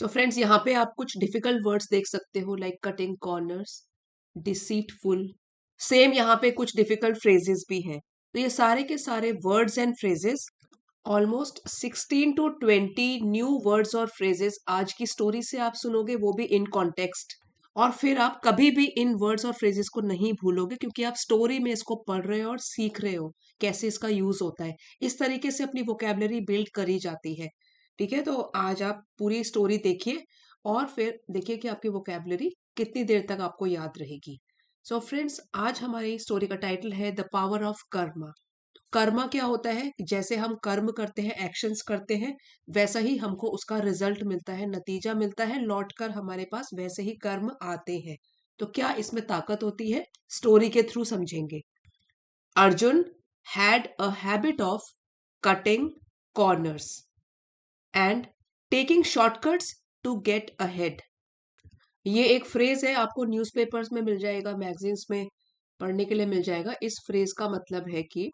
So friends, यहाँ पे आप कुछ डिफिकल्ट वर्ड्स देख सकते हो, like cutting corners, deceitful. Same यहाँ पे कुछ डिफिकल्ट फ्रेजेस भी हैं। तो ये सारे के सारे words and phrases, almost 16 to 20 new words और फ्रेजेस आज की स्टोरी से आप सुनोगे, वो भी इन कॉन्टेक्स्ट। और फिर आप कभी भी इन वर्ड्स और फ्रेजेस को नहीं भूलोगे, क्योंकि आप स्टोरी में इसको पढ़ रहे हो और सीख रहे हो कैसे इसका यूज होता है। इस तरीके से अपनी वोकेबलरी बिल्ड करी जाती है। ठीक है, तो आज आप पूरी स्टोरी देखिए और फिर देखिए कि आपकी वोकेबलरी कितनी देर तक आपको याद रहेगी। सो फ्रेंड्स, आज हमारी स्टोरी का टाइटल है the power of Karma. Karma क्या होता है? जैसे हम कर्म करते हैं, एक्शंस करते हैं, वैसा ही हमको उसका रिजल्ट मिलता है, नतीजा मिलता है लौट कर हमारे पास, वैसे ही कर्म आते हैं। तो क्या इसमें ताकत होती है, स्टोरी के थ्रू समझेंगे। Arjun had a habit of cutting corners and taking shortcuts to get ahead. ये एक फ्रेज है, आपको न्यूज़पेपर्स में मिल जाएगा, मैगजीन्स में पढ़ने के लिए मिल जाएगा। इस फ्रेज का मतलब है कि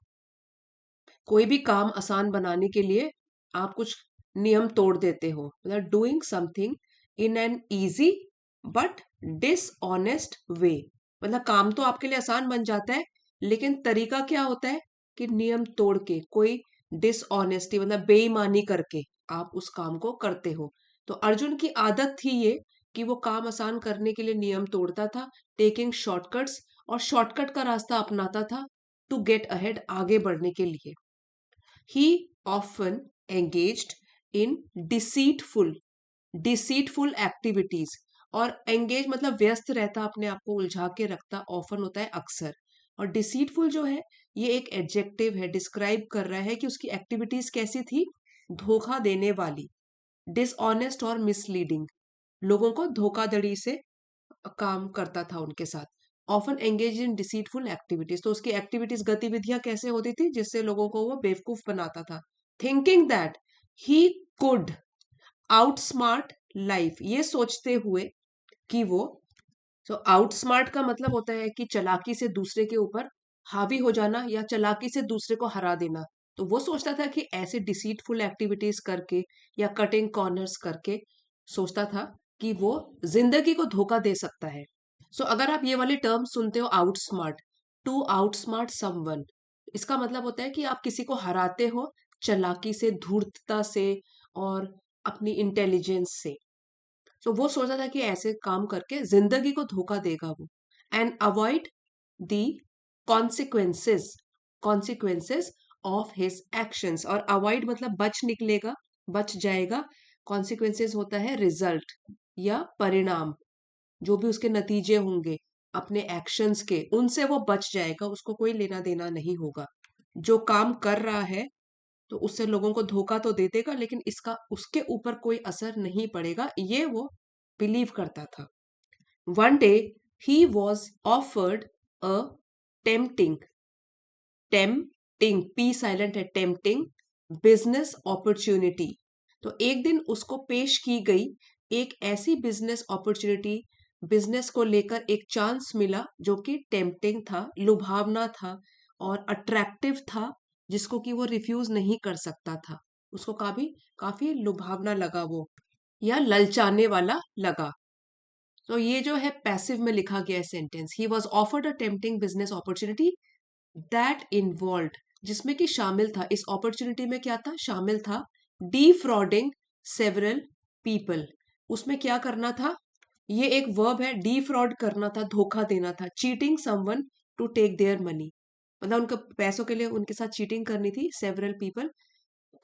कोई भी काम आसान बनाने के लिए आप कुछ नियम तोड़ देते हो, मतलब doing something in an easy but dishonest way. मतलब काम तो आपके लिए आसान बन जाता है, लेकिन तरीका क्या होता है कि नियम तोड़ के, कोई डिसऑनेस्टी मतलब बेईमानी करके आप उस काम को करते हो। तो अर्जुन की आदत थी ये कि वो काम आसान करने के लिए नियम तोड़ता था, टेकिंग शॉर्टकट्स, और शॉर्टकट का रास्ता अपनाता था टू गेट अहेड, आगे बढ़ने के लिए। He often engaged in deceitful activities। और एंगेज मतलब व्यस्त रहता, अपने आप को उलझा के रखता, ऑफन होता है अक्सर। और डिसीटफुल जो है, ये एक एडजेक्टिव है, डिस्क्राइब कर रहा है कि उसकी एक्टिविटीज कैसी थी, धोखा देने वाली, डिसऑनेस्ट और मिसलीडिंग, लोगों को धोखाधड़ी से काम करता था उनके साथ। Often engage in deceitful activities, तो उसकी एक्टिविटीज, गतिविधियां कैसे होती थी, जिससे लोगों को वो बेवकूफ बनाता था। Thinking that he could outsmart life, ये सोचते हुए कि वो, तो आउटस्मार्ट का मतलब होता है कि चालाकी से दूसरे के ऊपर हावी हो जाना या चालाकी से दूसरे को हरा देना। तो वो सोचता था कि ऐसे डिसीटफुल एक्टिविटीज करके या कटिंग कॉर्नर्स करके सोचता था कि वो जिंदगी को धोखा दे सकता है। सो अगर आप ये वाले टर्म सुनते हो, आउटस्मार्ट, टू आउटस्मार्ट समवन, इसका मतलब होता है कि आप किसी को हराते हो चालाकी से, धूर्तता से और अपनी इंटेलिजेंस से। तो वो सोचा था कि ऐसे काम करके जिंदगी को धोखा देगा वो। And avoid the consequences, consequences of his actions. और अवॉइड मतलब बच निकलेगा, बच जाएगा। कॉन्सिक्वेंसेस होता है रिजल्ट या परिणाम, जो भी उसके नतीजे होंगे अपने एक्शंस के, उनसे वो बच जाएगा, उसको कोई लेना देना नहीं होगा। जो काम कर रहा है तो उससे लोगों को धोखा तो दे देगा, लेकिन इसका उसके ऊपर कोई असर नहीं पड़ेगा, ये वो बिलीव करता था। One day he was offered a tempting, tempting, P silent है, टेम्पटिंग बिजनेस अपॉर्चुनिटी। तो एक दिन उसको पेश की गई एक ऐसी बिजनेस अपॉर्चुनिटी, बिजनेस को लेकर एक चांस मिला जो कि टेम्पटिंग था, लुभावना था और अट्रैक्टिव था, जिसको कि वो रिफ्यूज नहीं कर सकता था। उसको काफी काफी लुभावना लगा वो, या ललचाने वाला लगा। तो ये जो है पैसिव में लिखा गया है sentence, he was offered a tempting business opportunity that involved, जिसमें कि शामिल था, इस अपॉर्चुनिटी में क्या था, शामिल था डिफ्रॉडिंग सेवरल पीपल। उसमें क्या करना था, ये एक वर्ब है, डिफ्रॉड करना था, धोखा देना था। Cheating someone to take their money, मतलब उनके पैसों के लिए उनके साथ चीटिंग करनी थी। सेवरल पीपल,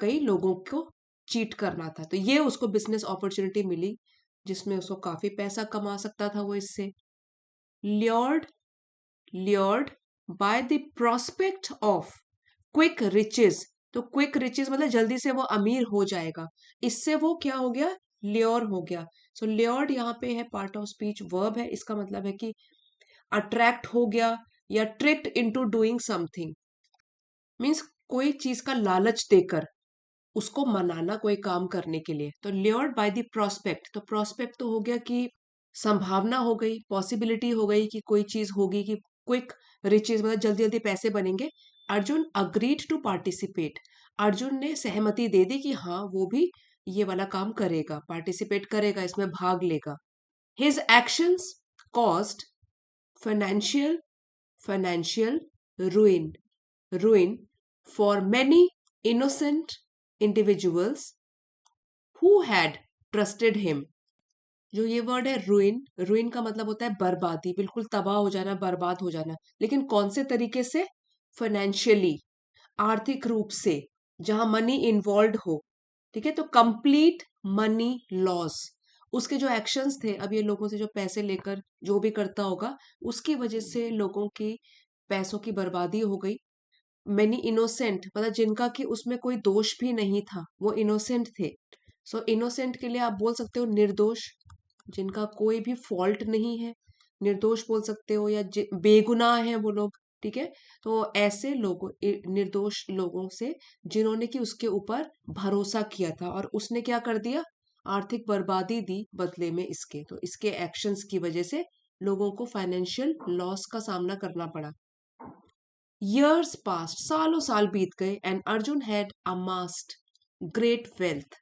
कई लोगों को चीट करना था। तो ये उसको बिजनेस अपॉर्चुनिटी मिली, जिसमें उसको काफी पैसा कमा सकता था वो इससे। Lured, lured by the prospect of quick riches. तो क्विक रिचेस मतलब जल्दी से वो अमीर हो जाएगा, इससे वो क्या हो गया, ल्योर हो गया। सो ल्योर्ड यहाँ पे है, पार्ट ऑफ स्पीच वर्ब है, इसका मतलब है कि अट्रैक्ट हो गया या tricked into doing something, means कोई चीज का लालच देकर उसको मनाना कोई काम करने के लिए। तो ल्योर्ड बाय द प्रोस्पेक्ट, तो प्रोस्पेक्ट तो हो गया कि संभावना हो गई, पॉसिबिलिटी हो गई कि कोई चीज होगी, कि क्विक रिचेज मतलब जल्दी जल्दी पैसे बनेंगे। Arjun agreed to participate, Arjun ने सहमति दे दी कि हाँ वो भी ये वाला काम करेगा, पार्टिसिपेट करेगा, इसमें भाग लेगा। His actions cost financial financial ruin ruin for many innocent individuals who had trusted him। जो ये वर्ड है ruin, ruin का मतलब होता है बर्बादी, बिल्कुल तबाह हो जाना, बर्बाद हो जाना। लेकिन कौन से तरीके से? फाइनेंशियली, आर्थिक रूप से, जहां मनी इन्वॉल्व हो। ठीक है, तो कंप्लीट मनी लॉस। उसके जो एक्शंस थे, अब ये लोगों से जो पैसे लेकर जो भी करता होगा, उसकी वजह से लोगों की पैसों की बर्बादी हो गई। मेनी इनोसेंट मतलब जिनका कि उसमें कोई दोष भी नहीं था, वो इनोसेंट थे। सो इनोसेंट के लिए आप बोल सकते हो निर्दोष, जिनका कोई भी फॉल्ट नहीं है, निर्दोष बोल सकते हो, या बेगुनाह है वो लोग। ठीक है, तो ऐसे लोगों, निर्दोष लोगों से जिन्होंने कि उसके ऊपर भरोसा किया था, और उसने क्या कर दिया? आर्थिक बर्बादी दी बदले में इसके। तो इसके एक्शंस की वजह से लोगों को फाइनेंशियल लॉस का सामना करना पड़ा। Years passed, सालों साल बीत गए, and Arjun had amassed great wealth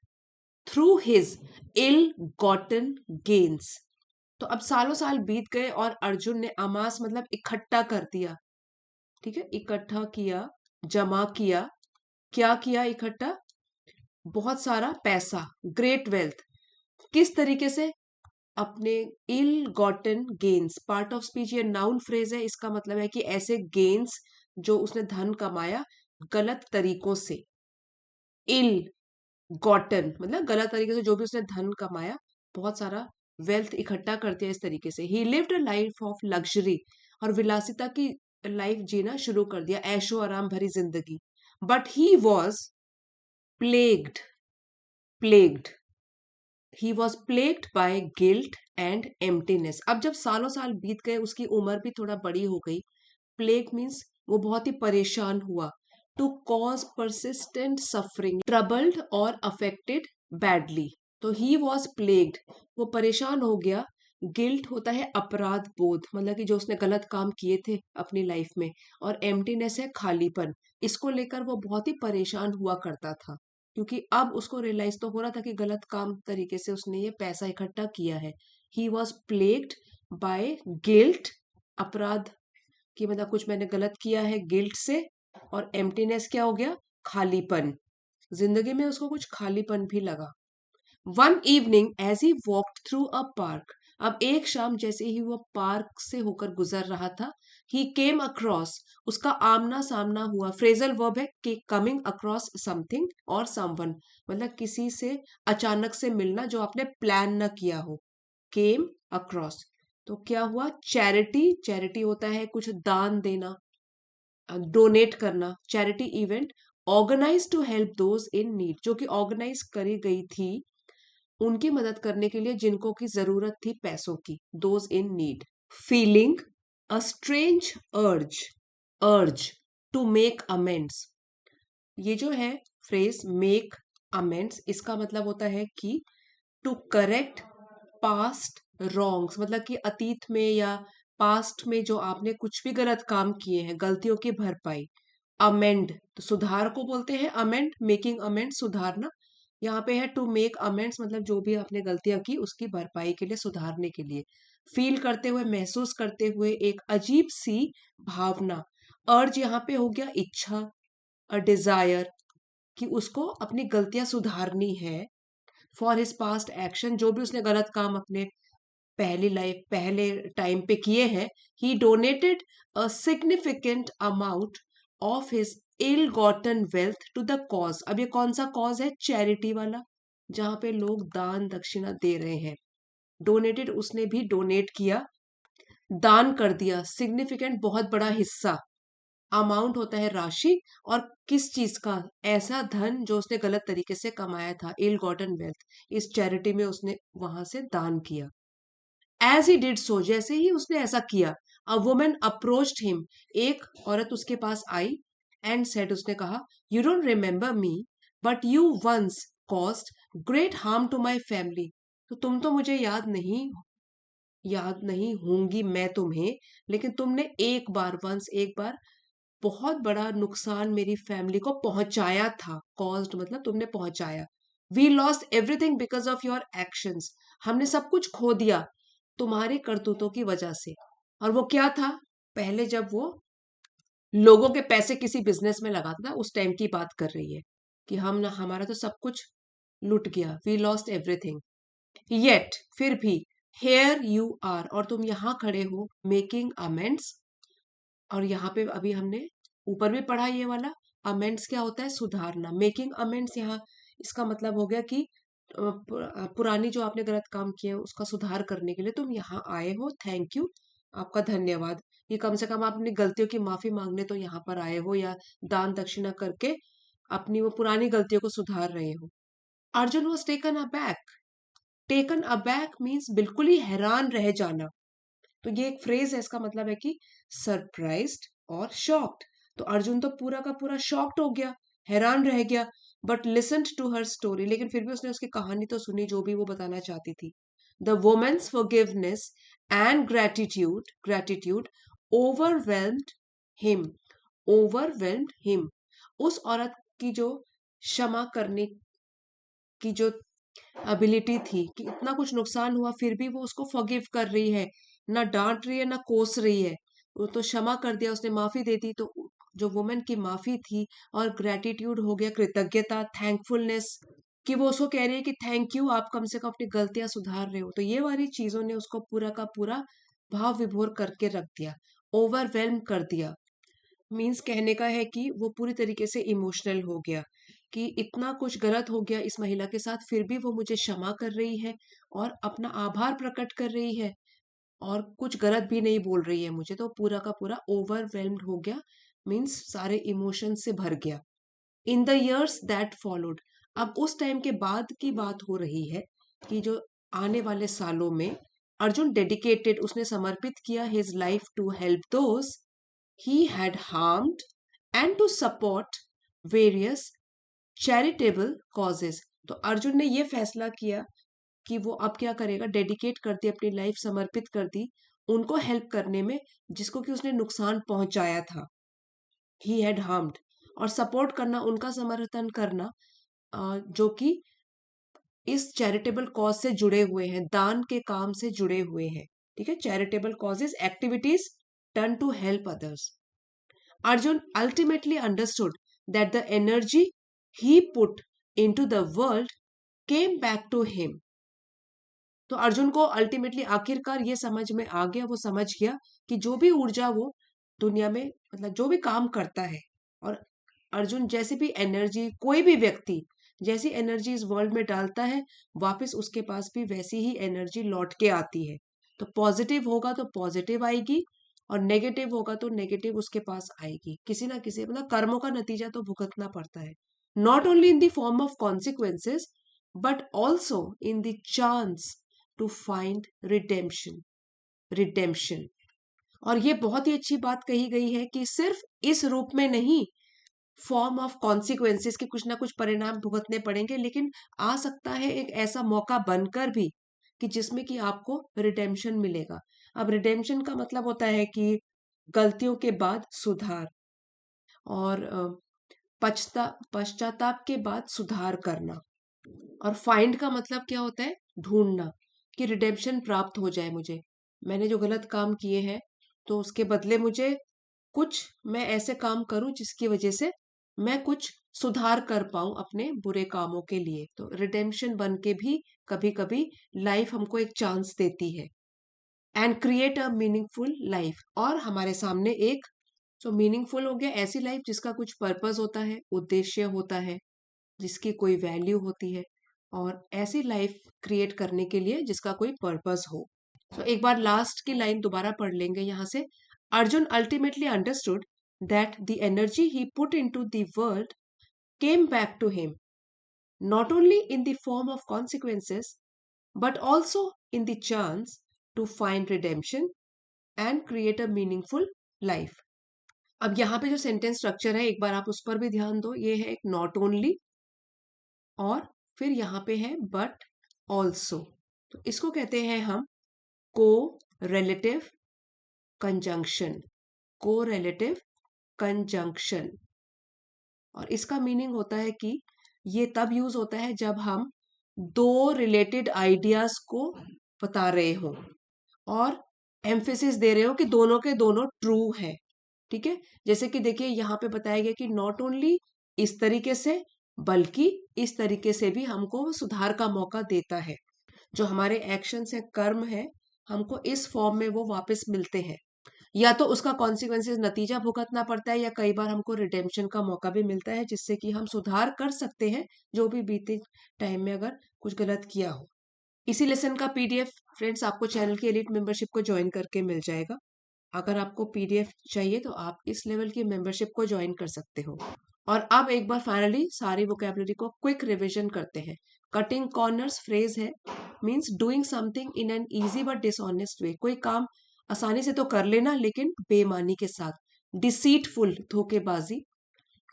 through his ill-gotten gains। तो अब सालों साल बीत गए और अर्जुन ने अमास मतलब इकट्ठा कर दिया। ठीक है, इकट्ठा किया, जमा किया। क्या किया इकट्ठा? बहुत सारा पैसा, ग्रेट वेल्थ। किस तरीके से? अपने ill gotten gains, part of speech ये नाउन फ्रेज है, इसका मतलब है कि ऐसे गेन्स जो उसने धन कमाया गलत तरीकों से। इल गॉटन मतलब गलत तरीके से जो भी उसने धन कमाया, बहुत सारा वेल्थ इकट्ठा कर दिया इस तरीके से। ही lived a life of luxury, और विलासिता की लाइफ जीना शुरू कर दिया, ऐशो आराम भरी जिंदगी। But he was plagued plagued he was plagued by guilt and emptiness. अब जब सालों साल बीत गए, उसकी उम्र भी थोड़ा बड़ी हो गई। प्लेग मीन्स वो बहुत ही परेशान हुआ। To cause persistent suffering, troubled और अफेक्टेड बैडली। तो ही वॉज प्लेग्ड, वो परेशान हो गया। गिल्ट होता है अपराध बोध, मतलब कि जो उसने गलत काम किए थे अपनी लाइफ में, और एम्प्टीनेस है खालीपन। इसको लेकर वो बहुत ही परेशान हुआ करता था, क्योंकि अब उसको रियलाइज तो हो रहा था कि गलत काम तरीके से उसने ये पैसा इकट्ठा किया है। He was plagued by guilt, अपराध कि मतलब कुछ मैंने गलत किया है, गिल्ट से। और एम्प्टीनेस क्या हो गया? खालीपन। जिंदगी में उसको कुछ खालीपन भी लगा। One evening as he walked through a park, अब एक शाम जैसे ही वो पार्क से होकर गुजर रहा था, ही केम अक्रॉस, उसका आमना सामना हुआ। फ्रेजल वर्ब है कि कमिंग अक्रॉस समथिंग और समवन, मतलब किसी से अचानक से मिलना जो आपने प्लान न किया हो। केम अक्रॉस, तो क्या हुआ? चैरिटी, चैरिटी होता है कुछ दान देना, डोनेट करना। Charity event organize to help those in need, जो कि ऑर्गेनाइज करी गई थी उनकी मदद करने के लिए जिनको की जरूरत थी पैसों की, those in need. Feeling a strange अर्ज, अर्ज टू मेक अमेंड्स, ये जो है फ्रेज मेक अमेंड्स, इसका मतलब होता है कि टू करेक्ट पास्ट रॉन्ग्स, मतलब कि अतीत में या पास्ट में जो आपने कुछ भी गलत काम किए हैं, गलतियों की भरपाई। अमेंड तो सुधार को बोलते हैं अमेंड, मेकिंग अमेंड सुधारना। यहाँ पे है टू मेक अमेंड्स, मतलब जो भी आपने गलतियां की उसकी भरपाई के लिए, सुधारने के लिए। फील करते हुए, महसूस करते हुए, एक अजीब सी भावना। अर्ज यहाँ पे हो गया इच्छा, अ डिजायर, कि उसको अपनी गलतियां सुधारनी है। फॉर हिज पास्ट एक्शन, जो भी उसने गलत काम अपने पहली लाइफ पहले टाइम पे किए हैं। He donated a significant amount of his ill gotten wealth to the cause. अब ये कौन सा कॉज है? चैरिटी वाला, जहां पे लोग दान दक्षिणा दे रहे हैं। डोनेटेड, उसने भी डोनेट किया, दान कर दिया। सिग्निफिकेंट, बहुत बड़ा हिस्सा। अमाउंट होता है राशि, और किस चीज का? ऐसा धन जो उसने गलत तरीके से कमाया था, इल गॉटन वेल्थ, इस चैरिटी में उसने वहां से दान किया। एज ही डिड सो, जैसे ही उसने ऐसा किया, अ वुमन अप्रोच्ड हिम, एक औरत उसके पास आई, एंड सेड, उसने कहा, you don't remember me, but you once caused great harm to my family. तो तुम तो मुझे याद नहीं होंगी मैं तुम्हें, लेकिन तुमने एक बार, वंस एक बार, बहुत बड़ा नुकसान मेरी फैमिली को पहुंचाया था। कॉज्ड मतलब तुमने पहुंचाया। We lost everything because of your actions, हमने सब कुछ खो दिया तुम्हारे करतूतों की वजह से। और वो क्या था? पहले जब वो लोगों के पैसे किसी बिजनेस में लगाता था, उस टाइम की बात कर रही है कि हम ना, हमारा तो सब कुछ लुट गया, वी लॉस्ट एवरीथिंग। येट, फिर भी, हेयर यू आर, और तुम यहाँ खड़े हो, मेकिंग अमेंड्स। और यहाँ पे अभी हमने ऊपर भी पढ़ा ये वाला, अमेंड्स क्या होता है? सुधारना। मेकिंग अमेंड्स यहाँ इसका मतलब हो गया कि पुरानी जो आपने गलत काम किए हैं उसका सुधार करने के लिए तुम यहाँ आए हो, थैंक यू, आपका धन्यवाद। ये कम से कम आप अपनी गलतियों की माफी मांगने तो यहाँ पर आए हो, या दान दक्षिणा करके अपनी वो पुरानी गलतियों को सुधार रहे हो। Arjun was taken aback. Taken aback means बिल्कुल ही हैरान रह जाना। तो ये एक फ्रेज है, इसका मतलब है कि सरप्राइज्ड और शॉक्ड। तो अर्जुन तो पूरा का पूरा शॉक्ड हो गया, हैरान रह गया। But listen to her story, लेकिन फिर भी उसने उसकी कहानी तो सुनी, जो भी वो बताना चाहती थी। The women's forgiveness and gratitude overwhelmed him. Overwhelmed him, उस औरत की जो क्षमा करने की जो एबिलिटी थी, कि इतना कुछ नुकसान हुआ फिर भी वो उसको फॉरगिव कर रही है, ना डांट रही है ना कोस रही है, वो तो क्षमा कर दिया, उसने माफी दे दी। तो जो वुमेन की माफी थी, और ग्रेटिट्यूड हो गया कृतज्ञता, थैंकफुलनेस, कि वो उसको कह रही है कि थैंक यू, आप कम से कम अपनी गलतियां सुधार रहे हो। तो ये वाली चीजों ने उसको पूरा का पूरा भाव विभोर करके रख दिया, ओवरवेल्म कर दिया। मीन्स कहने का है कि वो पूरी तरीके से इमोशनल हो गया, कि इतना कुछ गलत हो गया इस महिला के साथ, फिर भी वो मुझे क्षमा कर रही है और अपना आभार प्रकट कर रही है, और कुछ गलत भी नहीं बोल रही है मुझे। तो पूरा का पूरा ओवरवेल्म्ड हो गया, मीन्स सारे इमोशन से भर गया। In the years that followed, अब उस टाइम के बाद की बात हो रही है, कि जो आने वाले सालों में अर्जुन डेडिकेटेड, उसने समर्पित किया his life to help those he had harmed and to support various charitable causes। तो अर्जुन ने ये फैसला किया कि वो अब क्या करेगा, डेडिकेट कर दी अपनी लाइफ, समर्पित कर दी उनको हेल्प करने में जिसको कि उसने नुकसान पहुंचाया था। ही हैड हार्म्ड, और सपोर्ट करना, उनका समर्थन करना, जो कि इस चैरिटेबल कॉज से जुड़े हुए हैं, दान के काम से जुड़े हुए हैं। ठीक है, charitable causes, activities turn to help others. Arjun ultimately understood that the energy he put into the world came back to him। तो अर्जुन को अल्टीमेटली आखिरकार ये समझ में आ गया, वो समझ गया कि जो भी ऊर्जा वो दुनिया में, मतलब जो भी काम करता है, और अर्जुन जैसे भी एनर्जी, कोई भी व्यक्ति जैसी एनर्जी इस वर्ल्ड में डालता है, वापस उसके पास भी वैसी ही एनर्जी लौट के आती है। तो पॉजिटिव होगा तो पॉजिटिव आएगी, और नेगेटिव होगा तो नेगेटिव उसके पास आएगी। किसी ना किसी, मतलब कर्मों का नतीजा तो भुगतना पड़ता है, not only in the form of consequences but also in the chance to find redemption. Redemption, और ये बहुत ही अच्छी बात कही गई है कि सिर्फ इस रूप में नहीं, फॉर्म ऑफ कॉन्सिक्वेंसेस के कुछ ना कुछ परिणाम भुगतने पड़ेंगे, लेकिन आ सकता है एक ऐसा मौका बनकर भी कि जिसमें कि आपको रिडेम्पशन मिलेगा। अब रिडेम्पशन का मतलब होता है कि गलतियों के बाद सुधार, और पश्चाताप के बाद सुधार करना। और फाइंड का मतलब क्या होता है? ढूंढना, कि रिडेम्पशन प्राप्त हो जाए मुझे, मैंने जो गलत काम किए हैं तो उसके बदले मुझे कुछ, मैं ऐसे काम करूं जिसकी वजह से मैं कुछ सुधार कर पाऊं अपने बुरे कामों के लिए। तो रिडेम्पशन बन के भी कभी कभी लाइफ हमको एक चांस देती है। And create a meaningful life, और हमारे सामने एक, जो मीनिंगफुल हो गया, ऐसी लाइफ जिसका कुछ पर्पस होता है, उद्देश्य होता है, जिसकी कोई वैल्यू होती है, और ऐसी लाइफ क्रिएट करने के लिए जिसका कोई पर्पस हो। तो एक बार लास्ट की लाइन दोबारा पढ़ लेंगे यहाँ से। Arjun ultimately understood that the energy he put into the world came back to him, not only in the form of consequences but also in the chance to find redemption and create a meaningful life. अब यहाँ पे जो sentence structure है, एक बार आप उस पर भी ध्यान दो। ये है एक नॉट ओनली, और फिर यहाँ पे है बट ऑल्सो। तो इसको कहते हैं हम को रिलेटिव कंजंक्शन। को रिलेटिव कंजंक्शन, और इसका मीनिंग होता है कि ये तब यूज होता है जब हम दो रिलेटेड आइडियाज को बता रहे हो और एम्फेसिस दे रहे हो कि दोनों के दोनों ट्रू है। ठीक है, जैसे कि देखिए यहाँ पे बताया गया कि नॉट ओनली इस तरीके से बल्कि इस तरीके से भी हमको सुधार का मौका देता है। जो हमारे एक्शंस है, कर्म है, हमको इस फॉर्म में वो वापस मिलते हैं। या तो उसका कॉन्सिक्वेंसेस नतीजा भुगतना पड़ता है या कई बार हमको रिडेम्पशन का मौका भी मिलता है जिससे कि हम सुधार कर सकते हैं जो भी बीते टाइम में अगर कुछ गलत किया हो। इसी लेसन का पीडीएफ फ्रेंड्स आपको चैनल की एलिट मेंबरशिप को ज्वाइन करके मिल जाएगा। अगर आपको पीडीएफ चाहिए तो आप इस लेवल की मेंबरशिप को ज्वाइन कर सकते हो। और अब एक बार फाइनली सारी वोकेबलरी को क्विक रिवीजन करते हैं। कटिंग कॉर्नर्स फ्रेज है, means doing something in an easy but dishonest way. कोई काम आसानी से तो कर लेना लेकिन बेईमानी के साथ। डिसीटफुल धोखेबाजी।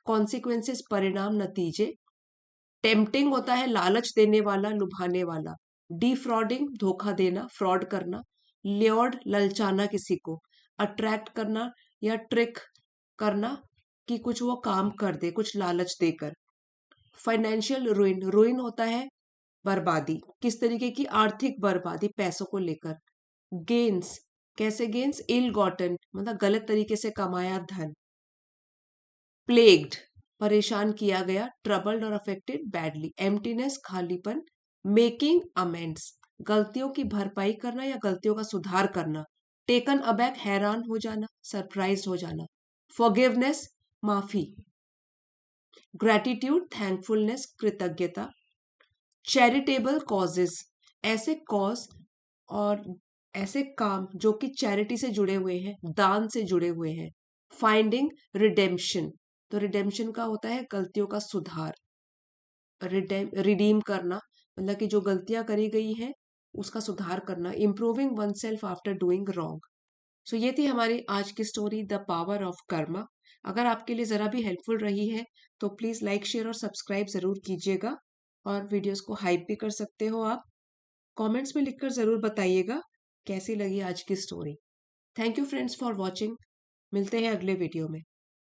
कॉन्सिक्वेंसेस परिणाम नतीजे। टेम्पटिंग होता है लालच देने वाला, लुभाने वाला। डिफ्रॉडिंग धोखा देना, फ्रॉड करना। ल्योर्ड ललचाना किसी को, अट्रैक्ट करना या ट्रिक करना कि कुछ वो काम कर दे कुछ लालच देकर। फाइनेंशियल रुइन, रुइन होता है बर्बादी, किस तरीके की आर्थिक बर्बादी पैसों को लेकर। गेन्स, कैसे गेन्स, इल गॉटन मतलब गलत तरीके से कमाया धन। प्लेग्ड, परेशान किया गया, ट्रबल्ड और अफेक्टेड बैडली। एम्प्टीनेस, खालीपन। मेकिंग अमेंड्स, गलतियों की भरपाई करना या गलतियों का सुधार करना। टेकन अबैक, हैरान हो जाना, सरप्राइज हो जाना। फॉरगिवनेस, माफी। ग्रैटिट्यूड, थैंकफुलनेस, कृतज्ञता। चैरिटेबल कॉजेज, ऐसे कॉज और ऐसे काम जो कि चैरिटी से जुड़े हुए हैं, दान से जुड़े हुए हैं। फाइंडिंग रिडेम्पशन, तो रिडेम्पशन का होता है गलतियों का सुधार। रिडीम करना मतलब कि जो गलतियां करी गई हैं उसका सुधार करना। Improving oneself after doing wrong. So ये थी हमारी आज की story, the power of karma. अगर आपके लिए ज़रा भी हेल्पफुल रही है तो प्लीज़ लाइक, शेयर और सब्सक्राइब ज़रूर कीजिएगा। और वीडियोस को हाइप भी कर सकते हो आप। कमेंट्स में लिखकर ज़रूर बताइएगा कैसी लगी आज की story. Thank you friends for watching. मिलते हैं अगले वीडियो में।